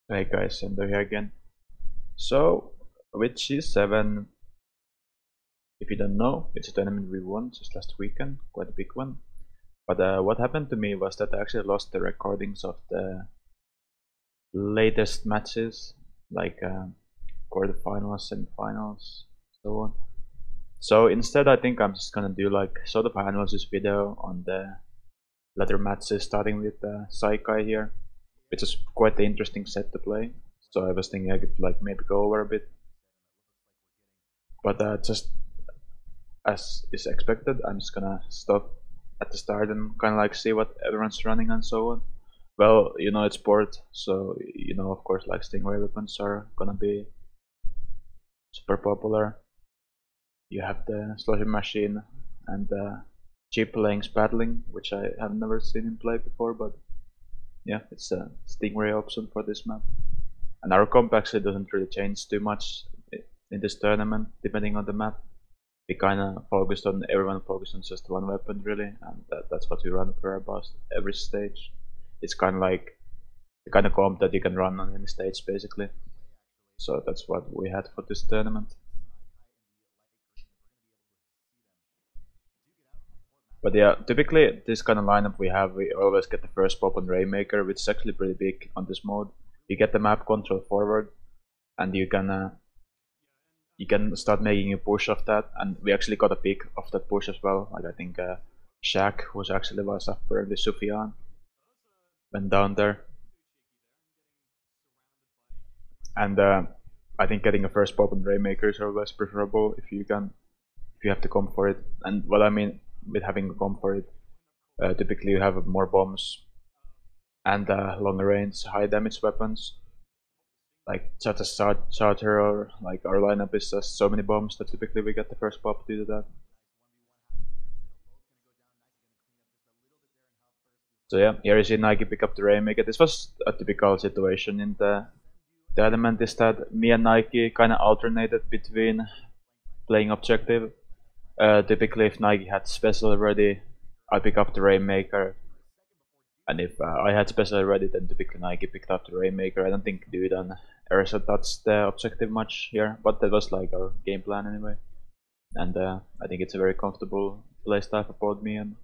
Hey guys, Endo here again. So, with G7, if you don't know, it's a tournament we won just last weekend, quite a big one. But what happened to me was that I actually lost the recordings of the latest matches, like quarterfinals, semifinals, so on. So instead, I think I'm just gonna do like sort of analysis video on the latter matches, starting with Saikai here, which is quite an interesting set to play. So I was thinking I could like maybe go over a bit. But just as is expected, I'm just gonna stop at the start and kind of like see what everyone's running and so on. Well, it's port, so of course like Stingray weapons are gonna be super popular. You have the Slushy Machine and cheap lanes battling, which I have never seen him play before, but yeah, it's a Stingray option for this map. And our comp actually doesn't really change too much in this tournament, depending on the map. We kind of focused on everyone focused on just one weapon really, and that's what we run for about every stage. It's kind of like the kind of comp that you can run on any stage basically. So that's what we had for this tournament. But yeah, typically this kind of lineup we always get the first pop on Rainmaker, which is actually pretty big on this mode. You get the map control forward, and you can start making a push of that, and we actually got a pick of that push as well. Like I think Shaq, who's actually was after the Sufyan, went down there, and I think getting a first pop on Rainmaker is always preferable if you have to come for it. And what I mean with having to come for it, typically you have more bombs and longer range, high damage weapons, like such as Charger, or like our lineup is just so many bombs that typically we get the first pop due to that. So yeah, here you see Nike pick up the Rainmaker. This was a typical situation in the element is that me and Nike kind of alternated between playing objective. Typically, if Nike had special ready, I pick up the Rainmaker, and if I had special ready, then typically Nike picked up the Rainmaker. I don't think Dude and Ersa touched the objective much here, but that was like our game plan anyway. And I think it's a very comfortable playstyle for both me and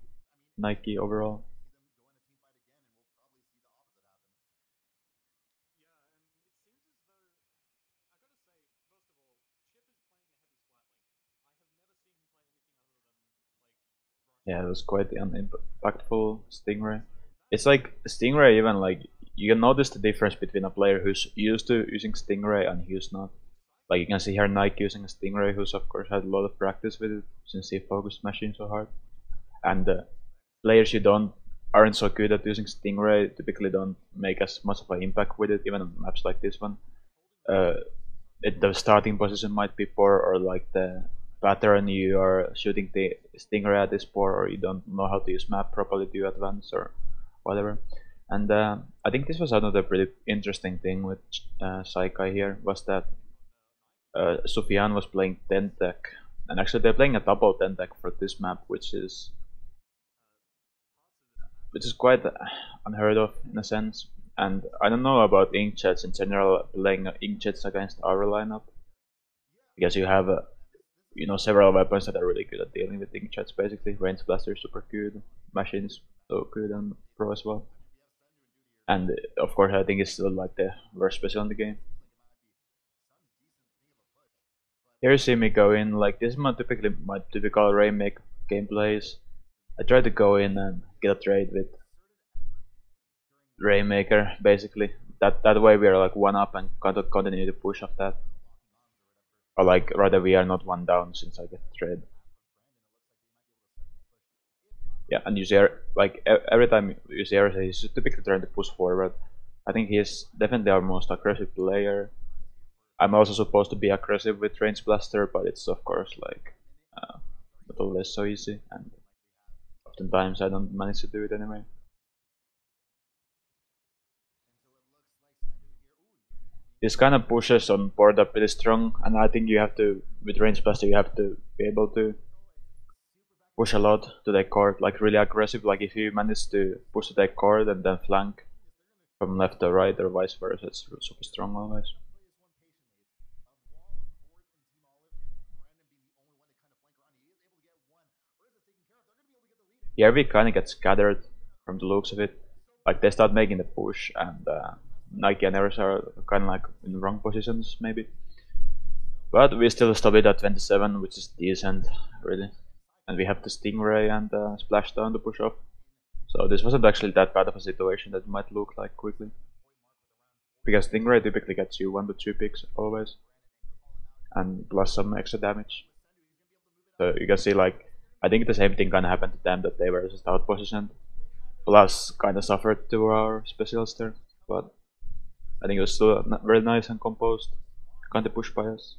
Nike overall. Yeah, it was quite an impactful Stingray. It's like Stingray, even like you can notice the difference between a player who's used to using Stingray and who's not. Like you can see here Nike using a Stingray, who's of course had a lot of practice with it since he focused machine so hard. And players who aren't so good at using Stingray typically don't make as much of an impact with it, even on maps like this one. Uh, the starting position might be poor, or like the pattern you are shooting the Stingray at is poor, or you don't know how to use map properly to advance or whatever. And I think this was another pretty interesting thing with Saikai here, was that Sufyan was playing 10 tech, and actually they're playing a double 10 tech for this map, which is quite unheard of in a sense. And I don't know about inkjets in general, playing inkjets against our lineup, because you have several weapons that are really good at dealing with inkjets. Basically, range blaster is super good, machine is so good, and pro as well. And of course, I think it's still like the worst special in the game. Here you see me go in, like this is my typical Rainmaker gameplays. I try to go in and get a trade with Rainmaker, basically. That way we are like one up and continue to push off that. Or like rather we are not one down since I get trade. Yeah, and you see like every time you see her, he's typically trying to push forward. I think he's definitely our most aggressive player. I'm also supposed to be aggressive with range blaster, but it's of course like not always so easy, and oftentimes I don't manage to do it anyway. This kind of pushes on board up pretty strong, and I think you have to, with range blaster, you have to be able to push a lot to the court, like really aggressive. Like if you manage to push to the court and then flank, from left to right or vice versa. It's super strong always. Here we kind of get scattered from the looks of it. Like they start making the push, and Nike and Eris are kind of like in the wrong positions maybe. But we still stop it at 27, which is decent, really. And we have the Stingray and Splashdown to push off. So this wasn't actually that bad of a situation that it might look like quickly. Because Stingray typically gets you 1 to 2 picks always. And plus some extra damage. So you can see like, I think the same thing kinda happened to them, that they were just out positioned. Plus kinda suffered to our specials there. But I think it was still very nice and composed. Kinda push by us.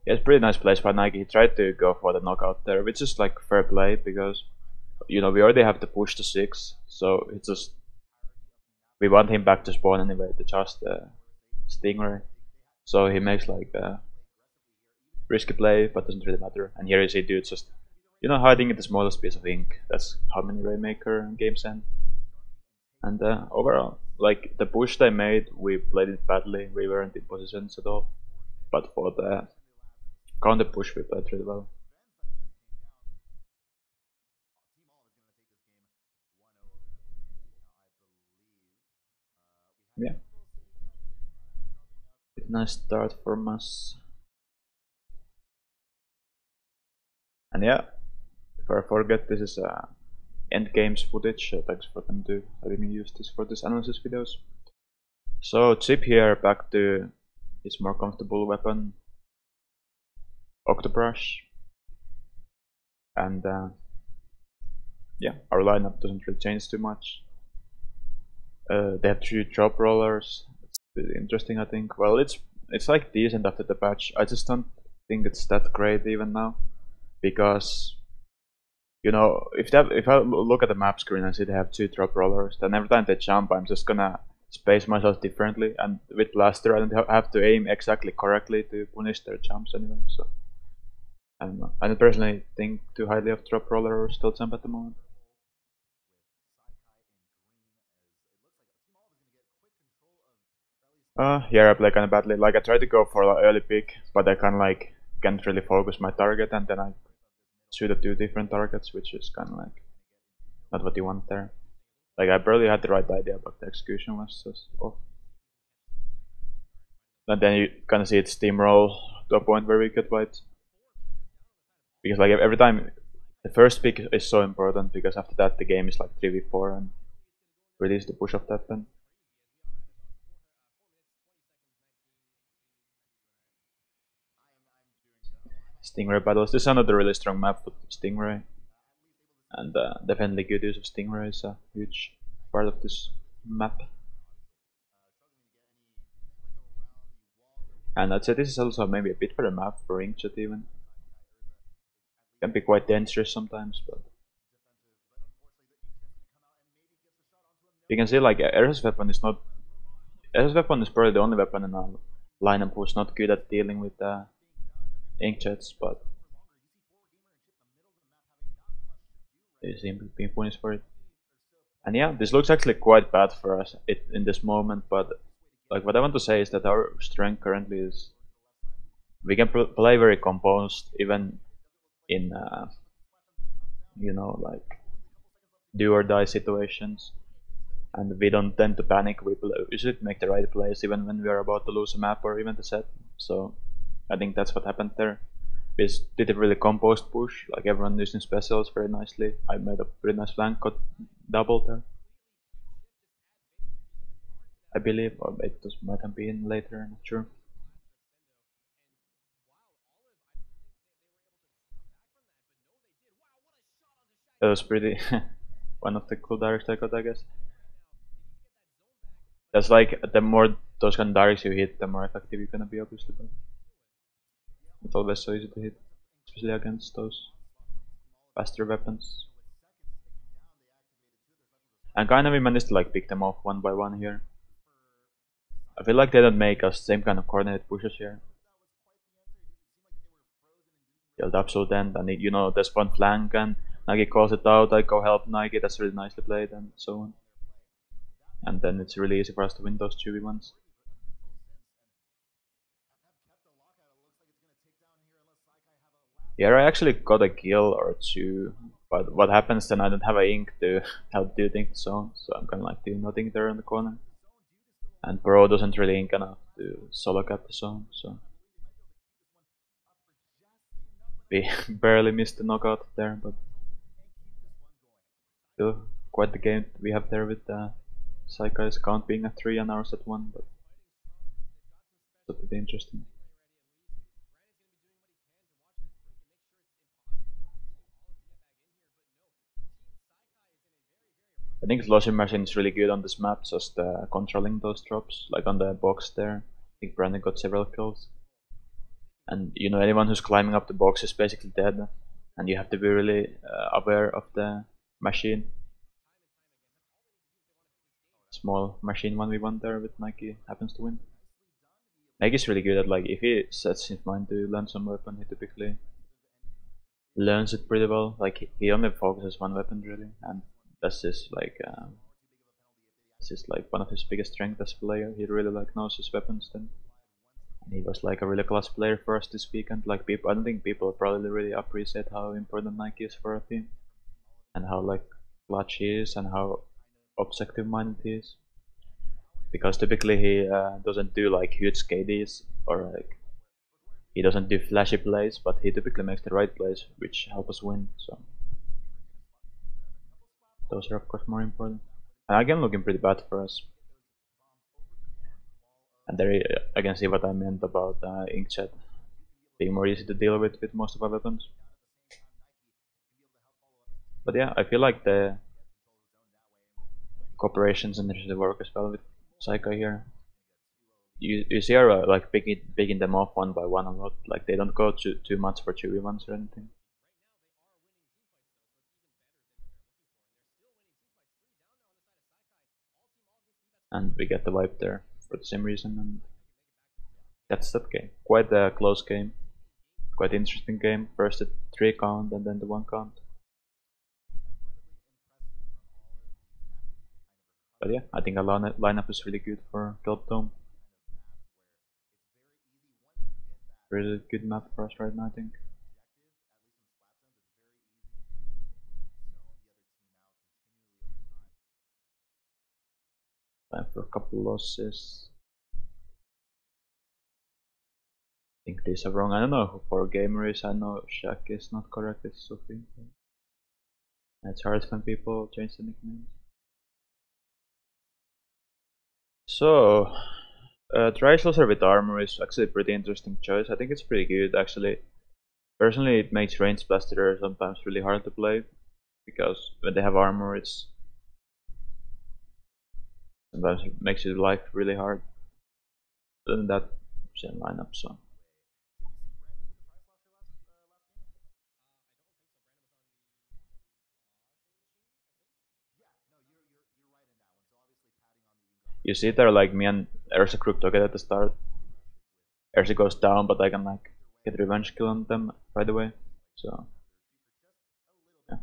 Yeah, it's pretty nice place by Nike. He tried to go for the knockout there, which is like fair play because we already have the push to 6, so it's just we want him back to spawn anyway to just Stingray. So he makes like a risky play, but doesn't really matter. And here you see dude just hiding in the smallest piece of ink. That's how many Rainmaker games end. And overall, like the push they made, we played it badly. We weren't in positions at all. But for the counter push, we played really well. Yeah. Nice start from us. And yeah, if I forget, this is end games footage. Thanks for them to letting me use this for this analysis videos. So Chip here back to his more comfortable weapon, Octobrush. And yeah, our lineup doesn't really change too much. They have 2 drop rollers. It's really interesting, I think. Well, it's like decent after the patch. I just don't think it's that great even now, because if I look at the map screen and see they have 2 drop rollers, then every time they jump, I'm just gonna space myself differently. And with Blaster, I don't have to aim exactly correctly to punish their jumps anyway. So I don't know. I don't personally think too highly of drop roller or still jump at the moment. Yeah, I play kinda badly. Like I try to go for an early pick, but I kinda like can't really focus my target, and then I shoot at 2 different targets, which is kinda like not what you want there. Like I barely had the right idea, but the execution was just off. And then you kinda see it steamroll to a point where we get wiped. Because like every time the first pick is so important, because after that the game is like 3v4 and release the push of that then. Stingray battles. This is another really strong map with Stingray. And definitely good use of Stingray is a huge part of this map. And I'd say this is also maybe a bit better map for Inkjet even. Can be quite dangerous sometimes, but you can see like Eris' weapon is not. Eris' weapon is probably the only weapon in our lineup who's not good at dealing with Inkjets, but they seem to be punished for it. And yeah, this looks actually quite bad for us in this moment, but like what I want to say is that our strength currently is we can play very composed even in like do or die situations, and we don't tend to panic. We usually make the right plays even when we are about to lose a map or even the set. So I think that's what happened there. We did a really composed push, like everyone using specials very nicely. I made a pretty nice flank, got double there, I believe, or it might have been later, not sure. That was pretty one of the cool directs I got, I guess. That's like the more those kind of directs you hit, the more effective you're gonna be, obviously. But it's always so easy to hit, especially against those faster weapons. And kind of we managed to like pick them off one by one here. I feel like they don't make us same kind of coordinated pushes here. Killed absolute end, and you know there's one flank, and Nagi calls it out. I go help Nagi. That's really nicely played, and so on. And then it's really easy for us to win those 2v1s. Here I actually got a kill or two, but what happens then I don't have a ink to help do things, so I'm kinda like doing nothing there in the corner. And Pro doesn't really ink enough to solo cap the zone, so we barely missed the knockout there, but still quite the game we have there with Saikai's count being at 3 and ours at 1, but it's pretty interesting. I think Sloshing Machine is really good on this map, just controlling those drops, like on the box there. I think Brandon got several kills. And you know, anyone who's climbing up the box is basically dead, and you have to be really aware of the machine. Small machine 1v1 there with Nike happens to win. Nike's really good at, like, if he sets his mind to learn some weapon, he typically learns it pretty well. Like, he only focuses one weapon really, and that's his like this is like one of his biggest strengths as a player. He really like knows his weapons then. And he was like a really class player for us this weekend. Like, people, I don't think people probably really appreciate how important Nike is for a team, and how like clutch he is, and how objective minded he is. Because typically he doesn't do like huge KDs, or like he doesn't do flashy plays, but he typically makes the right plays which help us win. So those are of course more important. And again, looking pretty bad for us. And there I can see what I meant about Inkjet being more easy to deal with most of our weapons. But yeah, I feel like the cooperation synergy work as well with Saikai here. You see her like picking them off one by one a lot. Like, they don't go too much for 2v1s or anything. And we get the wipe there for the same reason, and that's that game. Quite a close game. Quite interesting game. First the 3 count and then the 1 count. But yeah, I think our lineup is really good for Kelp Dome. Really good map for us right now, I think. Time for a couple losses. I think these are wrong. I don't know who for gamer is. I know Shaq is not correct. It's Sophie. It's hard when people change the nicknames. So, Trisulcer with armor is actually a pretty interesting choice. I think it's pretty good actually. Personally, it makes ranged blaster sometimes really hard to play, because when they have armor, it's sometimes it makes your life really hard. Other than that, same lineup, so. You see there, like, me and Ersa Crook together at the start. Ersa goes down, but I can like get revenge kill on them right away. So yeah,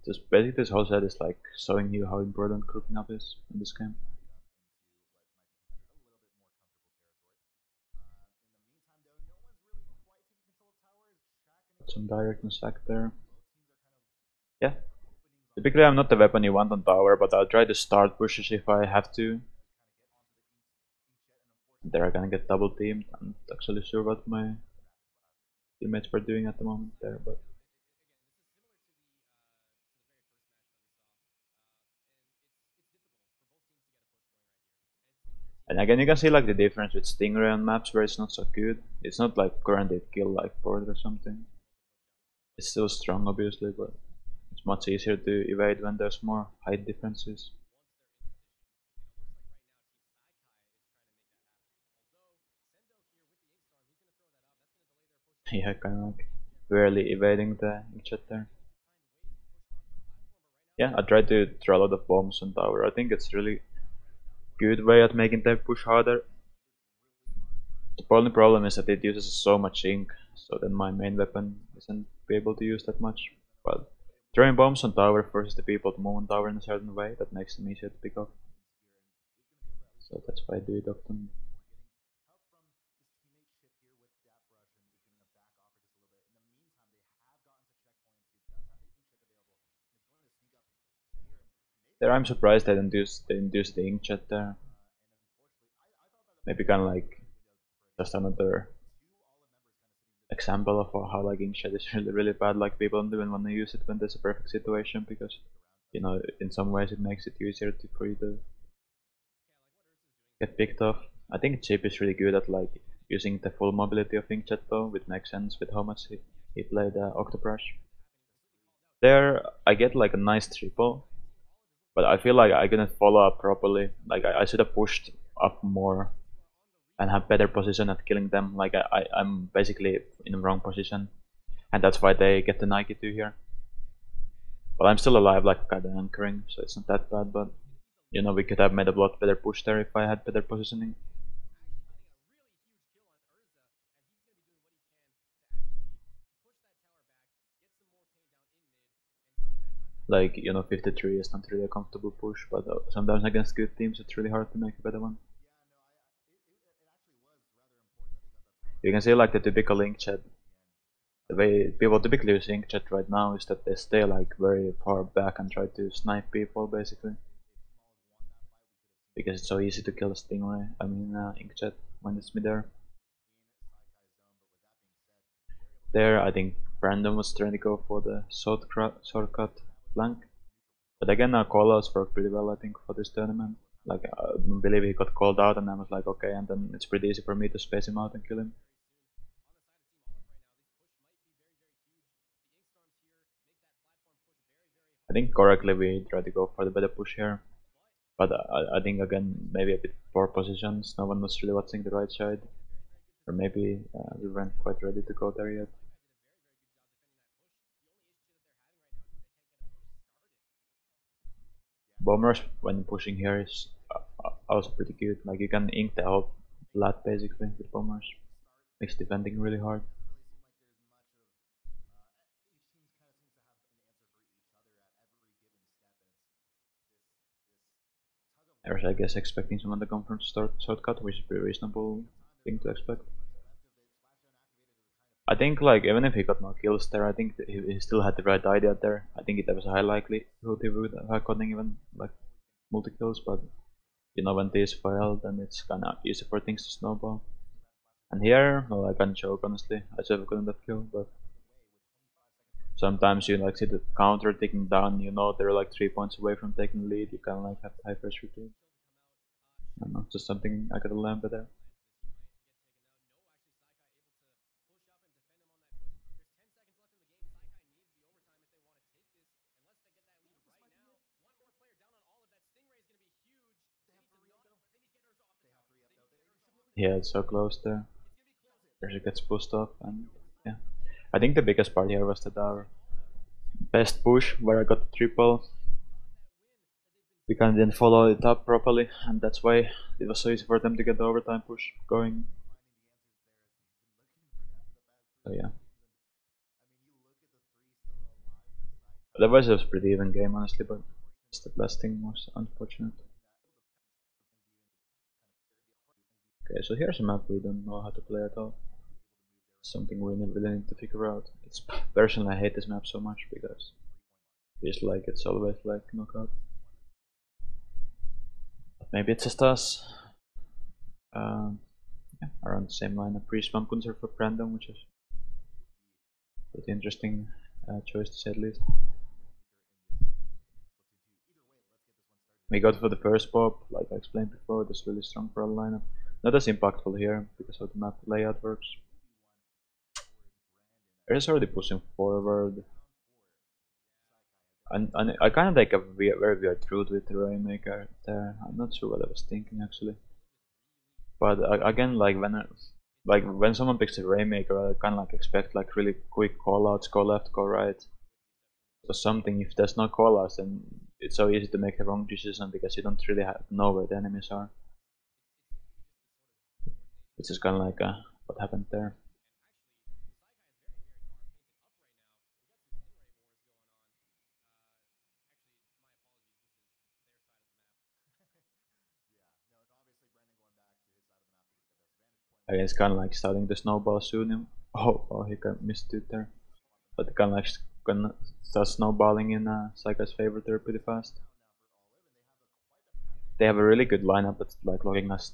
just basically this whole set is like showing you how important crooking up is in this game. Some directness back there. Yeah. Typically I'm not the weapon you want on tower, but I'll try to start pushes if I have to. They're gonna get double teamed. I'm not actually sure what my teammates were doing at the moment there, but and again you can see like the difference with Stingray on maps where it's not so good. It's not like currently kill like Port or something. It's still strong obviously, but it's much easier to evade when there's more height differences. Yeah, kinda like barely evading the inkjet there. Yeah, I tried to throw a lot of bombs on tower. I think it's really good way at making them push harder. The only problem is that it uses so much ink so then my main weapon isn't be able to use that much. But throwing bombs on tower forces the people to move on tower in a certain way that makes them easier to pick up. So that's why I do it often. There I'm surprised they didn't use the inkjet there. Maybe kind of like just another example of how like inkjet is really bad, like people don't even want to use it when there's a perfect situation, because you know in some ways it makes it easier for you to get picked off. I think Chip is really good at like using the full mobility of inkjet though, which makes sense with how much he played Octobrush. There I get like a nice triple, but I feel like I couldn't follow up properly. Like I should have pushed up more and have better position at killing them. Like I'm basically in the wrong position, and that's why they get the Nike 2 here. But I'm still alive, like kinda anchoring, so it's not that bad. But you know, we could have made a lot better push there if I had better positioning. Like, you know, 53 is not really a comfortable push, but sometimes against good teams it's really hard to make a better one. You can see like the typical inkjet. The way people typically use inkjet right now is that they stay like very far back and try to snipe people basically. Because it's so easy to kill a stingray, inkjet when it's midair. There I think Brandon was trying to go for the shortcut flank. But again, callouts work pretty well, I think, for this tournament. Like, I believe he got called out, and I was like, okay, and then it's pretty easy for me to space him out and kill him. I think correctly we try to go for the better push here, but I think again maybe a bit poor positions. No one was really watching the right side, or maybe we weren't quite ready to go there yet. Bombers when pushing here is also pretty good. Like you can ink the whole flat basically with bombers. Makes defending really hard. I was, I guess, expecting someone to come from shortcut, which is a pretty reasonable thing to expect. I think, like, even if he got no kills there, I think he still had the right idea there. I think there was a high likelihood he would have gotten even, like, multi kills, but you know, when these fail, then it's kinda easy for things to snowball. And here, well, I can joke, honestly. I should have gotten that kill, but sometimes you like see the counter ticking down, you know they're like 3 points away from taking the lead, you can like have high pressure too. I don't know, just something I gotta learn better. Yeah, it's so close there. Pressure gets pushed off, and yeah. I think the biggest part here was that our best push, where I got the triple, we kind of didn't follow it up properly, and that's why it was so easy for them to get the overtime push going. So yeah. Otherwise it was a pretty even game, honestly, but just the blasting was unfortunate. Okay, so here's a map we don't know how to play at all. Something we really need to figure out. It's personally I hate this map so much because it's like it's always like knockout. But maybe it's just us. Yeah, around the same line. A pre-spam puncher for Brandon, which is pretty interesting choice to say at least. We got for the first pop, like I explained before, that's really strong for our lineup. Not as impactful here because of the map layout works. He's already pushing forward. And I kind of take a very weird route with the Rainmaker there. I'm not sure what I was thinking actually. But again, like when someone picks a Rainmaker, I kind of like expect like really quick callouts, go left, go right, or something. If there's no callouts, then it's so easy to make the wrong decision because you don't really know where the enemies are. Which is kind of like what happened there. Again, it's kind of like starting the snowball soon. Oh, he got missed it there. But it kind of like gonna start snowballing in Saikai's favor there pretty fast. They have a really good lineup that's like looking us,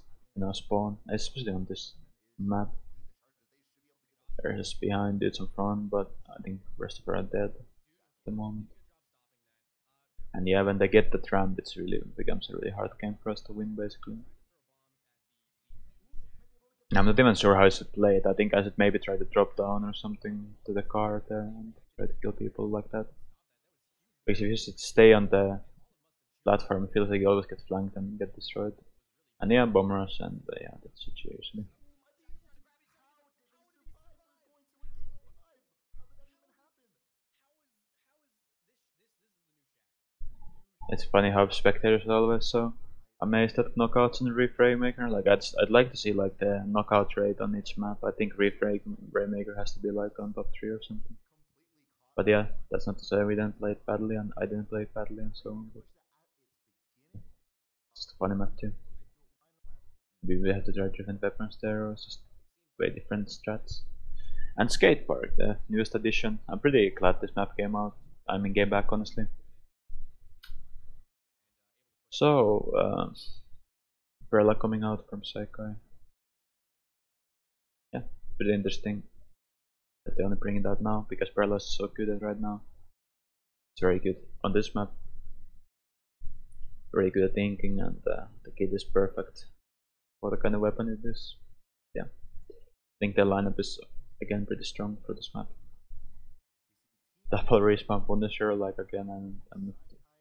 spawn, especially on this map. They're just behind, dudes in front, but I think rest of them are dead at the moment. And yeah, when they get the tramp, it really becomes a really hard game for us to win, basically. I'm not even sure how I should play it. I think I should maybe try to drop down or something to the car there and try to kill people like that. Because if you just stay on the platform, it feels like you always get flanked and get destroyed. And yeah, bomb rush, and yeah, that's it usually. It's funny how spectators are always so amazed at knockouts in Reef Rainmaker. Like I'd like to see like the knockout rate on each map. I think Reef Rainmaker has to be like on top 3 or something. But yeah, that's not to say we didn't play it badly and I didn't play it badly and so on. But it's just a funny map too. Maybe we have to try different weapons there or just way different strats. And Skate Park, the newest addition. I'm pretty glad this map came out. I mean, came back honestly. So, Umbrella coming out from Saikai. Yeah, pretty interesting that they only bring it out now because Umbrella is so good at right now. It's very good on this map. Very good at thinking, and the kit is perfect for the kind of weapon it is. Yeah, I think the lineup is again pretty strong for this map. Double respawn Punisher, like again, I'm not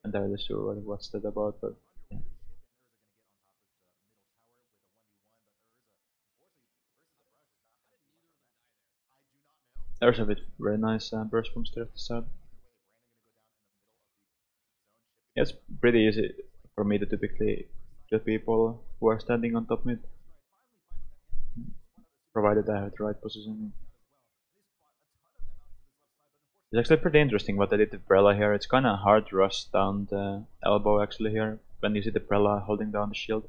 entirely sure what's that about, but yeah. There's a bit very nice burst from there at the start. Yeah, it's pretty easy for me to typically kill people who are standing on top mid, provided I have the right positioning. It's actually pretty interesting what I did with Prella here. It's kinda hard to rush down the elbow actually here, when you see the Prella holding down the shield.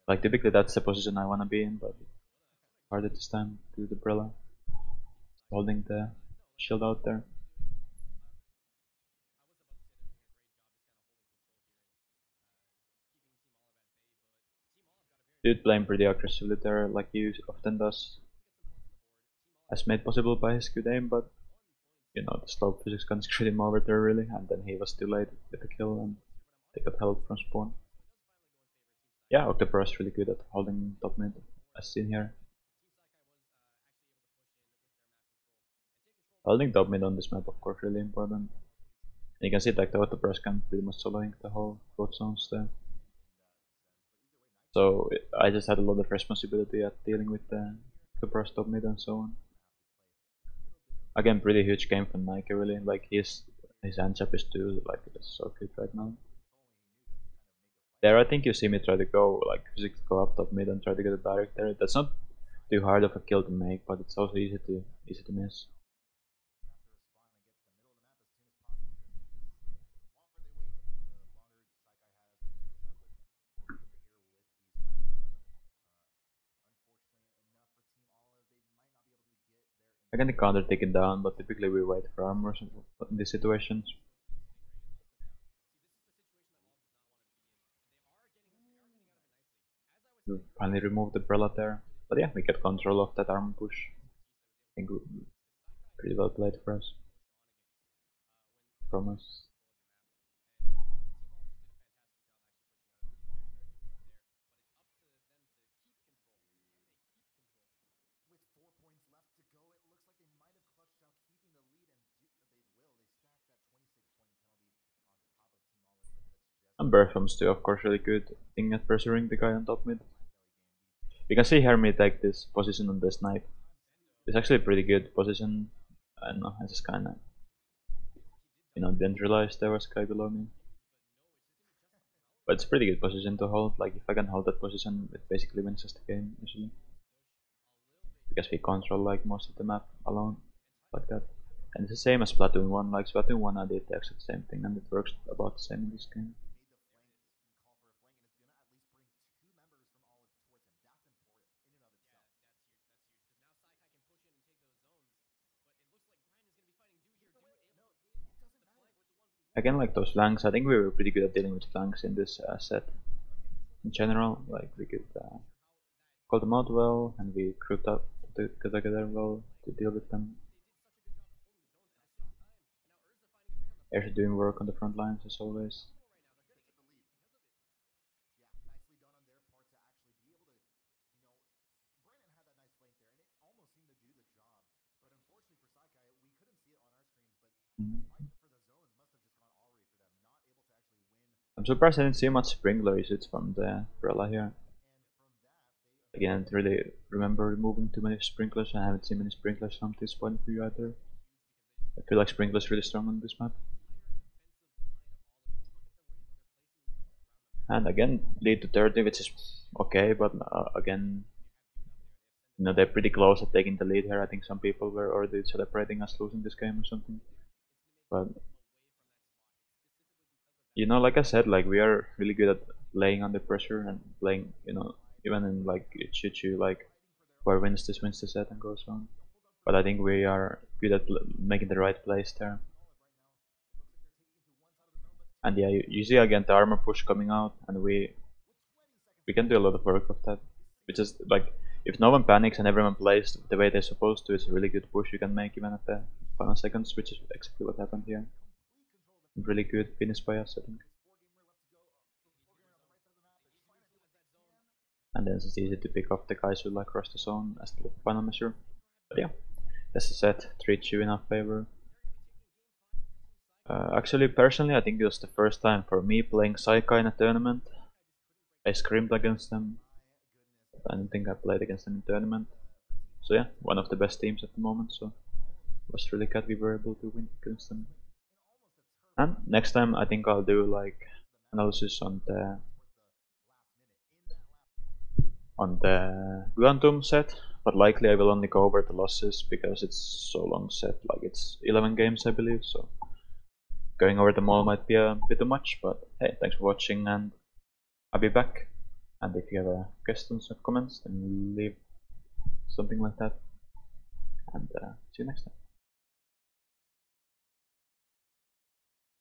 Like typically that's the position I wanna be in, but harder this time to the Prella. Holding the shield out there. Dude playing pretty aggressively there, like he often does. As made possible by his good aim, but the slow physics kind of screwed him over there really, and then he was too late with the kill and they got help from spawn. Yeah, Octopus is really good at holding top mid, as seen here. Holding top mid on this map, of course, really important. And you can see like the Octopus can pretty much soloing the whole both zones there. So I just had a lot of responsibility at dealing with the Octopus top mid and so on. Again, pretty huge game for Nike really. Like his handship is too like it's so good right now. There I think you see me try to go like physics go up top mid and try to get a direct there. That's not too hard of a kill to make, but it's also easy to miss. I can counter take it down, but typically we wait for armors in these situations. We finally removed the prelate there. But yeah, we get control of that armor push. I think pretty well played for us. From us. And Bertham's too, of course, really good thing at pressuring the guy on top mid. You can see here me take this position on the snipe. It's actually a pretty good position. I don't know, I just kinda didn't realize there was a guy below me. But it's a pretty good position to hold, like if I can hold that position it basically wins us the game usually. Because we control like most of the map alone, like that. And it's the same as Splatoon 1, like Splatoon 1 I did the exact same thing and it works about the same in this game. Again, like those flanks, I think we were pretty good at dealing with flanks in this set. In general, like we could call them out well, and we grouped up together well to deal with them. They're doing work on the front lines as always. Mm. I'm surprised I didn't see much sprinkler usage from the umbrella here. Again, I didn't really remember removing too many sprinklers. I haven't seen many sprinklers from this point of view either. I feel like sprinkler's really strong on this map. And again, lead to 30, which is okay, but again, you know, they're pretty close at taking the lead here. I think some people were already celebrating us losing this game or something. But you know, like I said, like we are really good at playing under pressure and playing, you know, even in like choo like where wins the set and goes on. But I think we are good at making the right plays there. And yeah, you see again the armor push coming out, and we can do a lot of work of that. Which is like, if no one panics and everyone plays the way they're supposed to, it's a really good push you can make even at the final seconds, which is exactly what happened here. Really good finish by us, I think. And then it's easy to pick off the guys who like cross the zone as the final measure. But yeah, that's a set, 3-2 in our favor. Actually, personally, I think it was the first time for me playing Saikai in a tournament. I screamed against them. I don't think I played against them in tournament. So yeah, one of the best teams at the moment, so it was really glad we were able to win against them. And next time I think I'll do like analysis on the Guantum set, but likely I will only go over the losses because it's so long set, like it's 11 games I believe, so going over them all might be a bit too much, but hey, thanks for watching and I'll be back. And if you have questions or comments, then leave something like that. And see you next time.